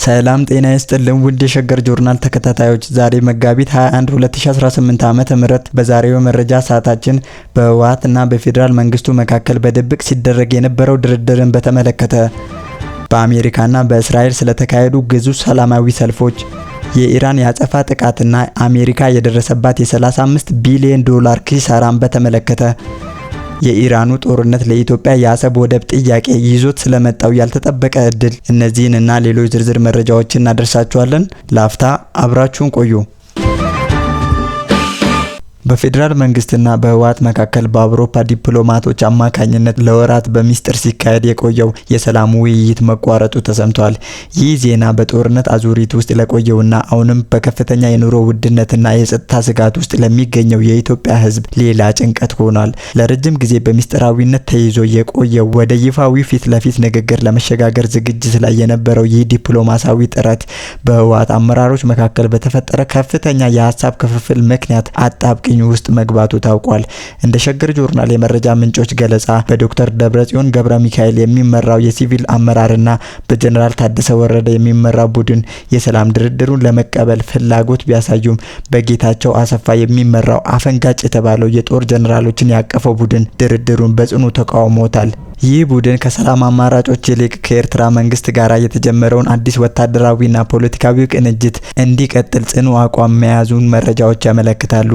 ሰላም ጤና ይስጥልን ውድ የሸገር ጆርናል ተከታታዮች፣ ዛሬ መጋቢት 21 2018 ዓመተ ምህረት በዛሬው መረጃ ሰዓታችን በህወሓትና በፌዴራል መንግስቱ መካከል በድብቅ ሲደረግ የነበረው ድርድርን በተመለከተ፣ በአሜሪካና በእስራኤል ስለተካሄዱ ግዙፍ ሰላማዊ ሰልፎች፣ የኢራን ያጸፋ ጥቃትና አሜሪካ የደረሰባት የ35 ቢሊዮን ዶላር ኪሳራን በተመለከተ፣ የኢራኑ ጦርነት ለኢትዮጵያ የአሰብ ወደብ ጥያቄ ይዞት ስለመጣው ያልተጠበቀ እድል፣ እነዚህንና ሌሎች ዝርዝር መረጃዎችን እናደርሳችኋለን። ላፍታ አብራችሁን ቆዩ። በፌዴራል መንግስትና በህወሓት መካከል በአውሮፓ ዲፕሎማቶች አማካኝነት ለወራት በሚስጥር ሲካሄድ የቆየው የሰላም ውይይት መቋረጡ ተሰምቷል። ይህ ዜና በጦርነት አዙሪት ውስጥ ለቆየውና አሁንም በከፍተኛ የኑሮ ውድነትና የጸጥታ ስጋት ውስጥ ለሚገኘው የኢትዮጵያ ህዝብ ሌላ ጭንቀት ሆኗል። ለረጅም ጊዜ በሚስጥራዊነት ተይዞ የቆየው ወደ ይፋዊ ፊት ለፊት ንግግር ለመሸጋገር ዝግጅት ላይ የነበረው ይህ ዲፕሎማሲያዊ ጥረት በህወሓት አመራሮች መካከል በተፈጠረ ከፍተኛ የሀሳብ ክፍፍል ምክንያት አጣብቂኝ ውስጥ መግባቱ ታውቋል። እንደ ሸገር ጆርናል የመረጃ ምንጮች ገለጻ በዶክተር ደብረጽዮን ገብረ ሚካኤል የሚመራው የሲቪል አመራርና በጀነራል ታደሰ ወረደ የሚመራው ቡድን የሰላም ድርድሩን ለመቀበል ፍላጎት ቢያሳዩም በጌታቸው አሰፋ የሚመራው አፈንጋጭ የተባለው የጦር ጀነራሎችን ያቀፈው ቡድን ድርድሩን በጽኑ ተቃውሞታል። ይህ ቡድን ከሰላም አማራጮች ይልቅ ከኤርትራ መንግስት ጋር የተጀመረውን አዲስ ወታደራዊና ፖለቲካዊ ቅንጅት እንዲቀጥል ጽኑ አቋም መያዙን መረጃዎች ያመለክታሉ።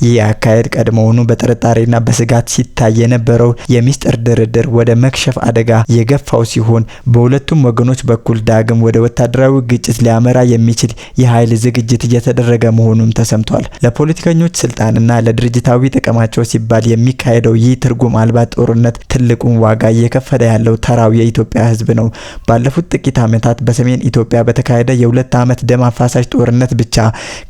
ይህ አካሄድ ቀድሞውኑ በጥርጣሬና በስጋት ሲታይ የነበረው የሚስጥር ድርድር ወደ መክሸፍ አደጋ የገፋው ሲሆን በሁለቱም ወገኖች በኩል ዳግም ወደ ወታደራዊ ግጭት ሊያመራ የሚችል የኃይል ዝግጅት እየተደረገ መሆኑም ተሰምቷል። ለፖለቲከኞች ስልጣንና ለድርጅታዊ ጥቅማቸው ሲባል የሚካሄደው ይህ ትርጉም አልባ ጦርነት ትልቁን ዋጋ እየከፈለ ያለው ተራው የኢትዮጵያ ህዝብ ነው። ባለፉት ጥቂት ዓመታት በሰሜን ኢትዮጵያ በተካሄደ የ2 ዓመት ደም አፋሳሽ ጦርነት ብቻ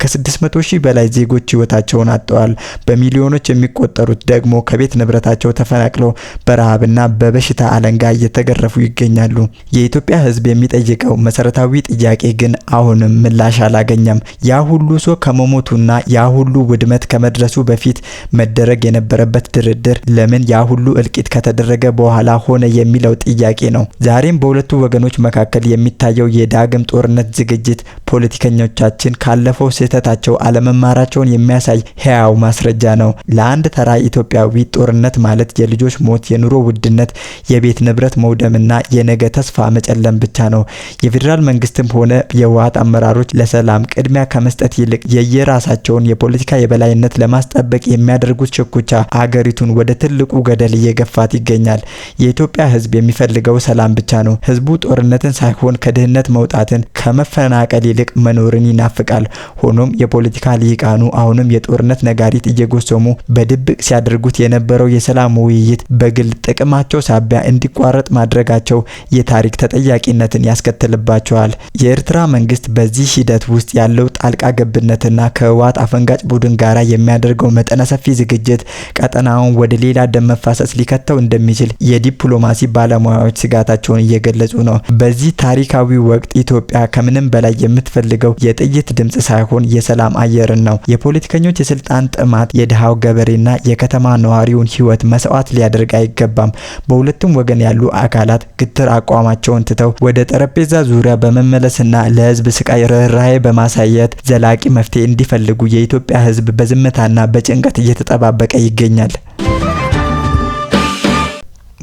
ከ600 ሺህ በላይ ዜጎች ህይወታቸውን አጥተዋል። በሚሊዮኖች የሚቆጠሩት ደግሞ ከቤት ንብረታቸው ተፈናቅለው በረሃብና በበሽታ አለንጋ እየተገረፉ ይገኛሉ። የኢትዮጵያ ህዝብ የሚጠይቀው መሰረታዊ ጥያቄ ግን አሁንም ምላሽ አላገኘም። ያ ሁሉ ሰው ከመሞቱና ያ ሁሉ ውድመት ከመድረሱ በፊት መደረግ የነበረበት ድርድር ለምን ያ ሁሉ እልቂት ከተደረገ በኋላ ሆነ የሚለው ጥያቄ ነው። ዛሬም በሁለቱ ወገኖች መካከል የሚታየው የዳግም ጦርነት ዝግጅት ፖለቲከኞቻችን ካለፈው ስህተታቸው አለመማራቸውን የሚያሳይ ሕያው ማስረጃ ነው። ለአንድ ተራ ኢትዮጵያዊ ጦርነት ማለት የልጆች ሞት፣ የኑሮ ውድነት፣ የቤት ንብረት መውደምና የነገ ተስፋ መጨለም ብቻ ነው። የፌዴራል መንግስትም ሆነ የህወሓት አመራሮች ለሰላም ቅድሚያ ከመስጠት ይልቅ የየራሳቸውን የፖለቲካ የበላይነት ለማስጠበቅ የሚያደርጉት ሽኩቻ አገሪቱን ወደ ትልቁ ገደል እየገፋት ይገኛል። የኢትዮጵያ ህዝብ የሚፈልገው ሰላም ብቻ ነው። ህዝቡ ጦርነትን ሳይሆን ከድህነት መውጣትን፣ ከመፈናቀል ይልቅ መኖርን ይናፍቃል። ሆኖም የፖለቲካ ሊቃኑ አሁንም የጦርነት ነጋሪት እየጎሰሙ በድብቅ ሲያደርጉት የነበረው የሰላም ውይይት በግል ጥቅማቸው ሳቢያ እንዲቋረጥ ማድረጋቸው የታሪክ ተጠያቂነትን ያስከትልባቸዋል። የኤርትራ መንግስት በዚህ ሂደት ውስጥ ያለው ጣልቃ ገብነትና ከህወሓት አፈንጋጭ ቡድን ጋራ የሚያደርገው መጠነ ሰፊ ዝግጅት ቀጠናውን ወደ ሌላ ደም መፋሰስ ሊከተው እንደሚችል የዲፕሎማሲ ባለሙያዎች ስጋታቸውን እየገለጹ ነው። በዚህ ታሪካዊ ወቅት ኢትዮጵያ ከምንም በላይ የምትፈልገው የጥይት ድምጽ ሳይሆን የሰላም አየርን ነው። የፖለቲከኞች የስልጣን ጥማት የድሃው ገበሬና የከተማ ነዋሪውን ህይወት መስዋዕት ሊያደርግ አይገባም። በሁለቱም ወገን ያሉ አካላት ግትር አቋማቸውን ትተው ወደ ጠረጴዛ ዙሪያ በመመለስና ለህዝብ ስቃይ ርህራሄ በማሳየት ዘላቂ መፍትሄ እንዲፈልጉ የኢትዮጵያ ህዝብ በዝምታና በጭንቀት እየተጠባበቀ ይገኛል።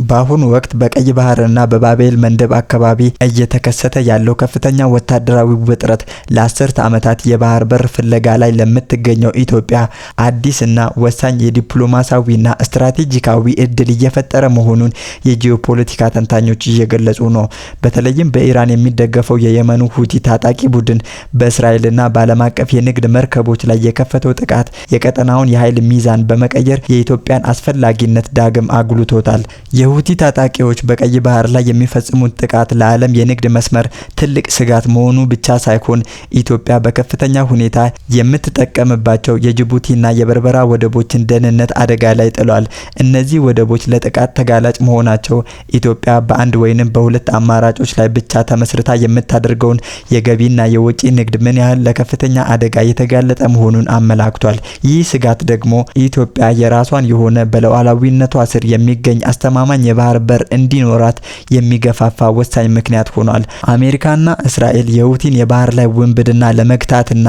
በአሁኑ ወቅት በቀይ ባህርና በባቤል መንደብ አካባቢ እየተከሰተ ያለው ከፍተኛ ወታደራዊ ውጥረት ለአስርተ ዓመታት የባህር በር ፍለጋ ላይ ለምትገኘው ኢትዮጵያ አዲስና ወሳኝ የዲፕሎማሲያዊና ስትራቴጂካዊ እድል እየፈጠረ መሆኑን የጂኦፖለቲካ ተንታኞች እየገለጹ ነው። በተለይም በኢራን የሚደገፈው የየመኑ ሁቲ ታጣቂ ቡድን በእስራኤልና በዓለም አቀፍ የንግድ መርከቦች ላይ የከፈተው ጥቃት የቀጠናውን የኃይል ሚዛን በመቀየር የኢትዮጵያን አስፈላጊነት ዳግም አጉልቶታል። የሁቲ ታጣቂዎች በቀይ ባህር ላይ የሚፈጽሙት ጥቃት ለዓለም የንግድ መስመር ትልቅ ስጋት መሆኑ ብቻ ሳይሆን ኢትዮጵያ በከፍተኛ ሁኔታ የምትጠቀምባቸው የጅቡቲና የበርበራ ወደቦችን ደህንነት አደጋ ላይ ጥሏል። እነዚህ ወደቦች ለጥቃት ተጋላጭ መሆናቸው ኢትዮጵያ በአንድ ወይንም በሁለት አማራጮች ላይ ብቻ ተመስርታ የምታደርገውን የገቢና የወጪ ንግድ ምን ያህል ለከፍተኛ አደጋ የተጋለጠ መሆኑን አመላክቷል። ይህ ስጋት ደግሞ ኢትዮጵያ የራሷን የሆነ በሉዓላዊነቷ ስር የሚገኝ አስተማማኝ የባህር በር እንዲኖራት የሚገፋፋ ወሳኝ ምክንያት ሆኗል። አሜሪካና እስራኤል የሁቲን የባህር ላይ ውንብድና ለመግታትና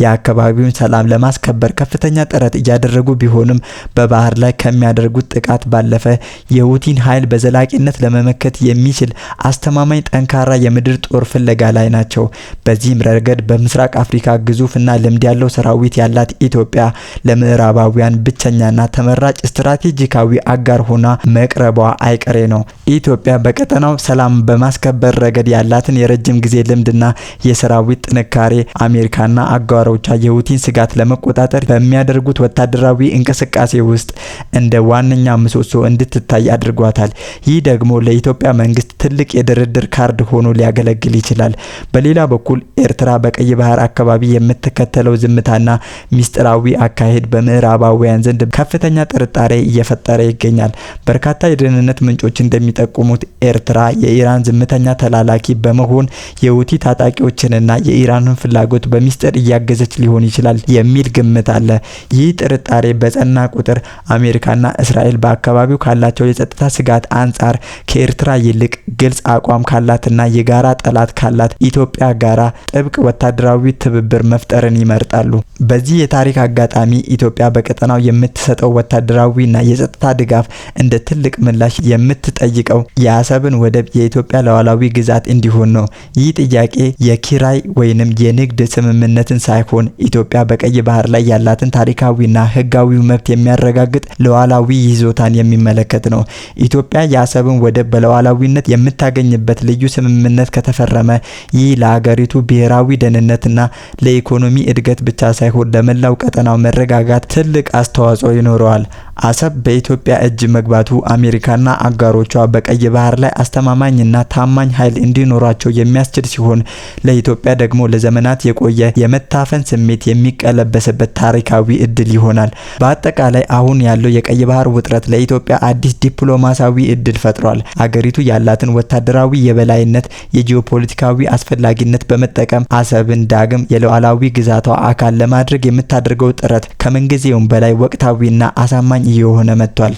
የአካባቢውን ሰላም ለማስከበር ከፍተኛ ጥረት እያደረጉ ቢሆንም በባህር ላይ ከሚያደርጉት ጥቃት ባለፈ የሁቲን ኃይል በዘላቂነት ለመመከት የሚችል አስተማማኝ ጠንካራ የምድር ጦር ፍለጋ ላይ ናቸው። በዚህም ረገድ በምስራቅ አፍሪካ ግዙፍና ልምድ ያለው ሰራዊት ያላት ኢትዮጵያ ለምዕራባውያን ብቸኛና ተመራጭ ስትራቴጂካዊ አጋር ሆና መቅረቧ አይቀሬ ነው። ኢትዮጵያ በቀጠናው ሰላም በማስከበር ረገድ ያላትን የረጅም ጊዜ ልምድና የሰራዊት ጥንካሬ አሜሪካና አጋሮቿ የሁቲን ስጋት ለመቆጣጠር በሚያደርጉት ወታደራዊ እንቅስቃሴ ውስጥ እንደ ዋነኛ ምሰሶ እንድትታይ አድርጓታል። ይህ ደግሞ ለኢትዮጵያ መንግስት ትልቅ የድርድር ካርድ ሆኖ ሊያገለግል ይችላል። በሌላ በኩል ኤርትራ በቀይ ባህር አካባቢ የምትከተለው ዝምታና ሚስጥራዊ አካሄድ በምዕራባውያን ዘንድ ከፍተኛ ጥርጣሬ እየፈጠረ ይገኛል። በርካታ የደህንነት ምንጮች እንደሚጠቁሙት ኤርትራ የኢራን ዝምተኛ ተላላኪ በመሆን የሁቲ ታጣቂዎችንና የኢራንን ፍላጎት በሚስጥር እያገዘች ሊሆን ይችላል የሚል ግምት አለ። ይህ ጥርጣሬ በጸና ቁጥር አሜሪካና እስራኤል በአካባቢው ካላቸው የጸጥታ ስጋት አንጻር ከኤርትራ ይልቅ ግልጽ አቋም ካላትና የጋራ ጠላት ካላት ኢትዮጵያ ጋራ ጥብቅ ወታደራዊ ትብብር መፍጠርን ይመርጣሉ። በዚህ የታሪክ አጋጣሚ ኢትዮጵያ በቀጠናው የምትሰጠው ወታደራዊና የጸጥታ ድጋፍ እንደ ትልቅ ምላሽ የምትጠይቀው የአሰብን ወደብ የኢትዮጵያ ሉዓላዊ ግዛት እንዲሆን ነው። ይህ ጥያቄ የኪራይ ወይንም የንግድ ስምምነትን ሳይሆን ኢትዮጵያ በቀይ ባህር ላይ ያላትን ታሪካዊና ሕጋዊ መብት የሚያረጋግጥ ሉዓላዊ ይዞታን የሚመለከት ነው። ኢትዮጵያ የአሰብን ወደብ በሉዓላዊነት የምታገኝበት ልዩ ስምምነት ከተፈረመ ይህ ለሀገሪቱ ብሔራዊ ደህንነትና ለኢኮኖሚ እድገት ብቻ ሳይሆን ለመላው ቀጠናው መረጋጋት ትልቅ አስተዋጽኦ ይኖረዋል። አሰብ በኢትዮጵያ እጅ መግባቱ አሜሪካና አጋሮቿ በቀይ ባህር ላይ አስተማማኝና ታማኝ ኃይል እንዲኖራቸው የሚያስችል ሲሆን ለኢትዮጵያ ደግሞ ለዘመናት የቆየ የመታፈን ስሜት የሚቀለበስበት ታሪካዊ እድል ይሆናል። በአጠቃላይ አሁን ያለው የቀይ ባህር ውጥረት ለኢትዮጵያ አዲስ ዲፕሎማሲያዊ እድል ፈጥሯል። አገሪቱ ያላትን ወታደራዊ የበላይነት፣ የጂኦፖለቲካዊ አስፈላጊነት በመጠቀም አሰብን ዳግም የሉዓላዊ ግዛቷ አካል ለማድረግ የምታደርገው ጥረት ከምንጊዜውም በላይ ወቅታዊና አሳማኝ እየሆነ መጥቷል።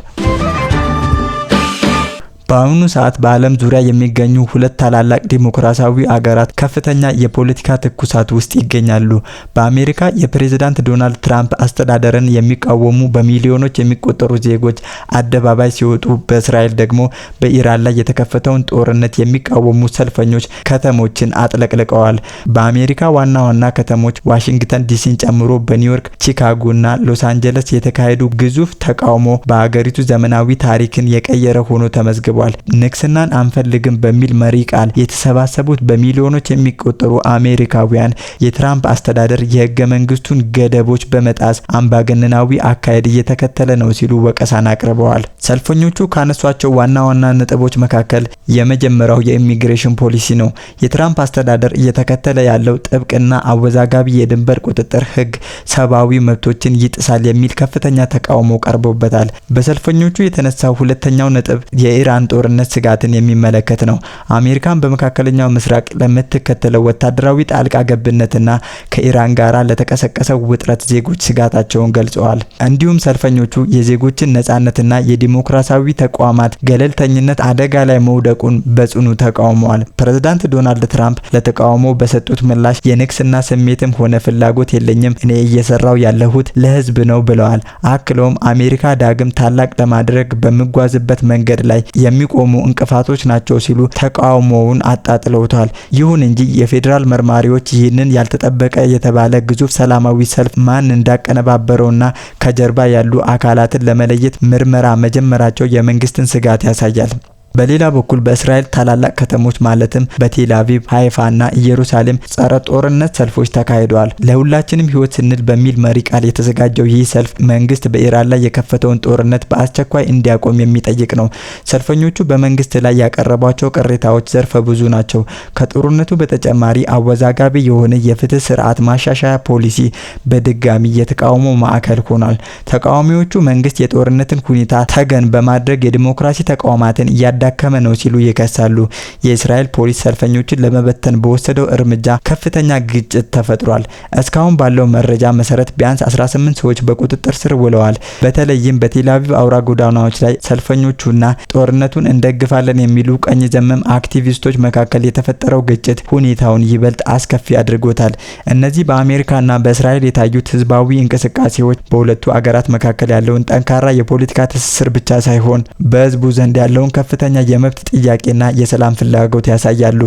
በአሁኑ ሰዓት በዓለም ዙሪያ የሚገኙ ሁለት ታላላቅ ዲሞክራሲያዊ አገራት ከፍተኛ የፖለቲካ ትኩሳት ውስጥ ይገኛሉ። በአሜሪካ የፕሬዝዳንት ዶናልድ ትራምፕ አስተዳደርን የሚቃወሙ በሚሊዮኖች የሚቆጠሩ ዜጎች አደባባይ ሲወጡ፣ በእስራኤል ደግሞ በኢራን ላይ የተከፈተውን ጦርነት የሚቃወሙ ሰልፈኞች ከተሞችን አጥለቅልቀዋል። በአሜሪካ ዋና ዋና ከተሞች ዋሽንግተን ዲሲን ጨምሮ በኒውዮርክ፣ ቺካጎና ሎስ አንጀለስ የተካሄዱ ግዙፍ ተቃውሞ በአገሪቱ ዘመናዊ ታሪክን የቀየረ ሆኖ ተመዝግቧል። ንግስናን አንፈልግም በሚል መሪ ቃል የተሰባሰቡት በሚሊዮኖች የሚቆጠሩ አሜሪካውያን የትራምፕ አስተዳደር የህገ መንግስቱን ገደቦች በመጣስ አምባገነናዊ አካሄድ እየተከተለ ነው ሲሉ ወቀሳን አቅርበዋል። ሰልፈኞቹ ካነሷቸው ዋና ዋና ነጥቦች መካከል የመጀመሪያው የኢሚግሬሽን ፖሊሲ ነው። የትራምፕ አስተዳደር እየተከተለ ያለው ጥብቅና አወዛጋቢ የድንበር ቁጥጥር ህግ ሰብአዊ መብቶችን ይጥሳል የሚል ከፍተኛ ተቃውሞ ቀርቦበታል። በሰልፈኞቹ የተነሳው ሁለተኛው ነጥብ የኢራን ጦርነት ስጋትን የሚመለከት ነው። አሜሪካን በመካከለኛው ምስራቅ ለምትከተለው ወታደራዊ ጣልቃ ገብነትና ከኢራን ጋራ ለተቀሰቀሰው ውጥረት ዜጎች ስጋታቸውን ገልጸዋል። እንዲሁም ሰልፈኞቹ የዜጎችን ነጻነትና የዲሞክራሲያዊ ተቋማት ገለልተኝነት አደጋ ላይ መውደቁን በጽኑ ተቃውመዋል። ፕሬዝዳንት ዶናልድ ትራምፕ ለተቃውሞ በሰጡት ምላሽ የንግስና ስሜትም ሆነ ፍላጎት የለኝም፣ እኔ እየሰራው ያለሁት ለህዝብ ነው ብለዋል። አክለውም አሜሪካ ዳግም ታላቅ ለማድረግ በሚጓዝበት መንገድ ላይ የሚቆሙ እንቅፋቶች ናቸው ሲሉ ተቃውሞውን አጣጥለውታል። ይሁን እንጂ የፌዴራል መርማሪዎች ይህንን ያልተጠበቀ የተባለ ግዙፍ ሰላማዊ ሰልፍ ማን እንዳቀነባበረውና ከጀርባ ያሉ አካላትን ለመለየት ምርመራ መጀመራቸው የመንግስትን ስጋት ያሳያል። በሌላ በኩል በእስራኤል ታላላቅ ከተሞች ማለትም በቴል አቪቭ፣ ሃይፋና ኢየሩሳሌም ጸረ ጦርነት ሰልፎች ተካሂደዋል። ለሁላችንም ህይወት ስንል በሚል መሪ ቃል የተዘጋጀው ይህ ሰልፍ መንግስት በኢራን ላይ የከፈተውን ጦርነት በአስቸኳይ እንዲያቆም የሚጠይቅ ነው። ሰልፈኞቹ በመንግስት ላይ ያቀረቧቸው ቅሬታዎች ዘርፈ ብዙ ናቸው። ከጦርነቱ በተጨማሪ አወዛጋቢ የሆነ የፍትህ ስርዓት ማሻሻያ ፖሊሲ በድጋሚ የተቃውሞ ማዕከል ሆኗል። ተቃዋሚዎቹ መንግስት የጦርነትን ሁኔታ ተገን በማድረግ የዲሞክራሲ ተቋማትን ያዳከመ ነው ሲሉ ይከሳሉ። የእስራኤል ፖሊስ ሰልፈኞችን ለመበተን በወሰደው እርምጃ ከፍተኛ ግጭት ተፈጥሯል። እስካሁን ባለው መረጃ መሰረት ቢያንስ 18 ሰዎች በቁጥጥር ስር ውለዋል። በተለይም በቴል አቪቭ አውራ ጎዳናዎች ላይ ሰልፈኞቹና ጦርነቱን እንደግፋለን የሚሉ ቀኝ ዘመም አክቲቪስቶች መካከል የተፈጠረው ግጭት ሁኔታውን ይበልጥ አስከፊ አድርጎታል። እነዚህ በአሜሪካና በእስራኤል የታዩት ህዝባዊ እንቅስቃሴዎች በሁለቱ አገራት መካከል ያለውን ጠንካራ የፖለቲካ ትስስር ብቻ ሳይሆን በህዝቡ ዘንድ ያለውን ከፍተኛ የመብት ጥያቄና የሰላም ፍላጎት ያሳያሉ።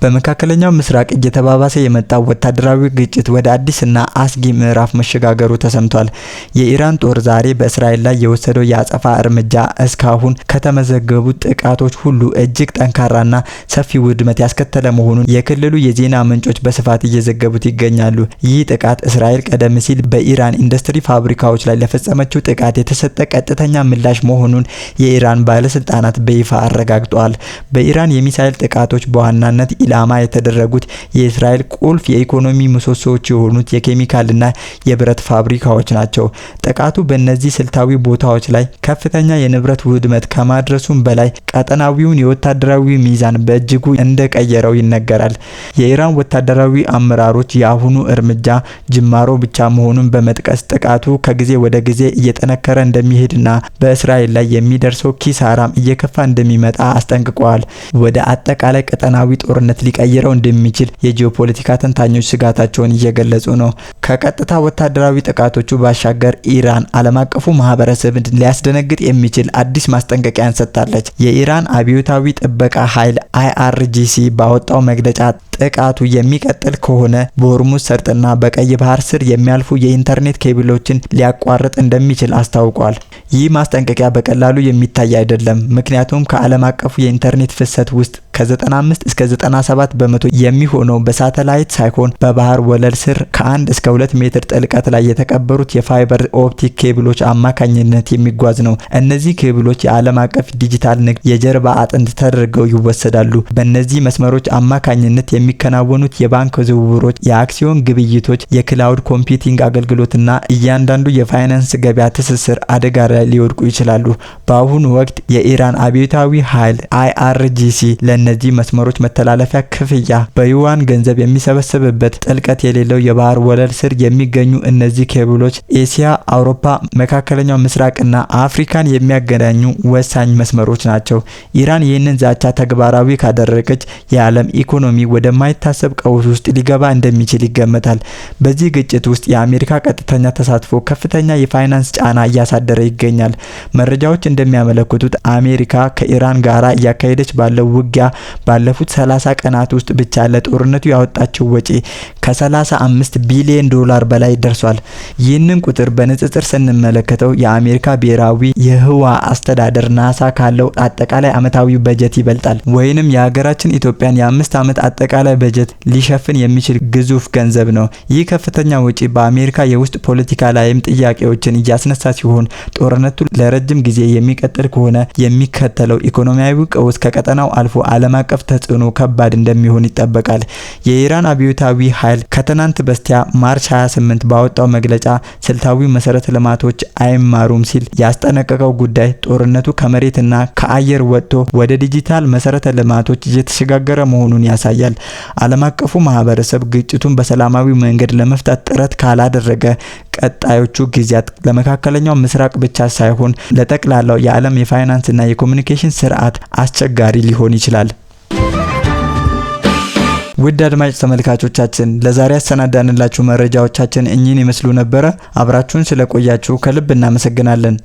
በመካከለኛው ምስራቅ እየተባባሰ የመጣው ወታደራዊ ግጭት ወደ አዲስና አስጊ ምዕራፍ መሸጋገሩ ተሰምቷል። የኢራን ጦር ዛሬ በእስራኤል ላይ የወሰደው የአጸፋ እርምጃ እስካሁን ከተመዘገቡ ጥቃቶች ሁሉ እጅግ ጠንካራና ሰፊ ውድመት ያስከተለ መሆኑን የክልሉ የዜና ምንጮች በስፋት እየዘገቡት ይገኛሉ። ይህ ጥቃት እስራኤል ቀደም ሲል በኢራን ኢንዱስትሪ ፋብሪካዎች ላይ ለፈጸመችው ጥቃት የተሰጠ ቀጥተኛ ምላሽ መሆኑን የኢራን ባለስልጣናት በይፋ አረጋግጠዋል። በኢራን የሚሳኤል ጥቃቶች በዋናነት ኢላማ የተደረጉት የእስራኤል ቁልፍ የኢኮኖሚ ምሰሶዎች የሆኑት የኬሚካልና የብረት ፋብሪካዎች ናቸው። ጥቃቱ በእነዚህ ስልታዊ ቦታዎች ላይ ከፍተኛ የንብረት ውድመት ከማድረሱም በላይ ቀጠናዊውን የወታደራዊ ሚዛን በእጅጉ እንደቀየረው ይነገራል። የኢራን ወታደራዊ አመራሮች የአሁኑ እርምጃ ጅማሮ ብቻ መሆኑን በመጥቀስ ጥቃቱ ከጊዜ ወደ ጊዜ እየጠነከረ እንደሚሄድና በእስራኤል ላይ የሚደርሰው ኪሳራም እየከፋ እንደሚመጣ አስጠንቅቀዋል። ወደ አጠቃላይ ቀጠናዊ ጦርነት ሊቀይረው እንደሚችል የጂኦፖለቲካ ተንታኞች ስጋታቸውን እየገለጹ ነው። ከቀጥታ ወታደራዊ ጥቃቶቹ ባሻገር ኢራን ዓለም አቀፉ ማህበረሰብን ሊያስደነግጥ የሚችል አዲስ ማስጠንቀቂያን ሰጥታለች። የኢራን አብዮታዊ ጥበቃ ኃይል IRGC ባወጣው መግለጫ ጥቃቱ የሚቀጥል ከሆነ በሆርሙዝ ሰርጥና በቀይ ባህር ስር የሚያልፉ የኢንተርኔት ኬብሎችን ሊያቋርጥ እንደሚችል አስታውቋል። ይህ ማስጠንቀቂያ በቀላሉ የሚታይ አይደለም፣ ምክንያቱም ከዓለም አቀፉ የኢንተርኔት ፍሰት ውስጥ ከ95 እስከ 97 በመቶ የሚሆነው በሳተላይት ሳይሆን በባህር ወለል ስር ከ1 እስከ 2 ሜትር ጥልቀት ላይ የተቀበሩት የፋይበር ኦፕቲክ ኬብሎች አማካኝነት የሚጓዝ ነው። እነዚህ ኬብሎች የዓለም አቀፍ ዲጂታል ንግድ የጀርባ አጥንት ተደርገው ይወሰዳሉ። በእነዚህ መስመሮች አማካኝነት የሚከናወኑት የባንክ ዝውውሮች፣ የአክሲዮን ግብይቶች፣ የክላውድ ኮምፒውቲንግ አገልግሎትና እያንዳንዱ የፋይናንስ ገበያ ትስስር አደጋ ላይ ሊወድቁ ይችላሉ። በአሁኑ ወቅት የኢራን አብዮታዊ ኃይል IRGC ለእነዚህ መስመሮች መተላለፊያ ክፍያ በዩዋን ገንዘብ የሚሰበሰብበት ጥልቀት የሌለው የባህር ወለል ስር የሚገኙ እነዚህ ኬብሎች ኤሲያ፣ አውሮፓ፣ መካከለኛው ምስራቅና አፍሪካን የሚያገናኙ ወሳኝ መስመሮች ናቸው። ኢራን ይህንን ዛቻ ተግባራዊ ካደረገች የዓለም ኢኮኖሚ ወደማይታሰብ ቀውስ ውስጥ ሊገባ እንደሚችል ይገመታል። በዚህ ግጭት ውስጥ የአሜሪካ ቀጥተኛ ተሳትፎ ከፍተኛ የፋይናንስ ጫና እያሳደረ ይገኛል። መረጃዎች እንደሚያመለክቱት አሜሪካ ከኢራን ጋራ እያካሄደች ባለው ውጊያ ባለፉት 30 ቀናት ውስጥ ብቻ ለጦርነቱ ያወጣችው ወጪ ከ35 ቢሊዮን ዶላር በላይ ደርሷል። ይህንን ቁጥር በንጽጽር ስንመለከተው የአሜሪካ ብሔራዊ የህዋ አስተዳደር ናሳ ካለው አጠቃላይ ዓመታዊ በጀት ይበልጣል። ወይንም የሀገራችን ኢትዮጵያን የ5 ዓመት አጠቃላይ በጀት ሊሸፍን የሚችል ግዙፍ ገንዘብ ነው። ይህ ከፍተኛ ወጪ በአሜሪካ የውስጥ ፖለቲካ ላይም ጥያቄዎችን እያስነሳ ሲሆን ጦርነቱ ለረጅም ጊዜ የሚቀጥል ከሆነ የሚከተለው ኢኮኖሚያዊ ቀውስ ከቀጠናው አልፎ ዓለም አቀፍ ተጽዕኖ ከባድ እንደሚሆን ይጠበቃል። የኢራን አብዮታዊ ኃይል ከትናንት በስቲያ ማርች 28 ባወጣው መግለጫ ስልታዊ መሰረተ ልማቶች አይማሩም ሲል ያስጠነቀቀው ጉዳይ ጦርነቱ ከመሬትና ከአየር ወጥቶ ወደ ዲጂታል መሰረተ ልማቶች እየተሸጋገረ መሆኑን ያሳያል። ዓለም አቀፉ ማህበረሰብ ግጭቱን በሰላማዊ መንገድ ለመፍታት ጥረት ካላደረገ ቀጣዮቹ ጊዜያት ለመካከለኛው ምስራቅ ብቻ ሳይሆን ለጠቅላላው የዓለም የፋይናንስና የኮሙኒኬሽን ስርዓት አስቸጋሪ ሊሆን ይችላል። ውድ አድማጭ ተመልካቾቻችን ለዛሬ ያሰናዳንላችሁ መረጃዎቻችን እኚህን ይመስሉ ነበር። አብራችሁን ስለቆያችሁ ከልብ እናመሰግናለን።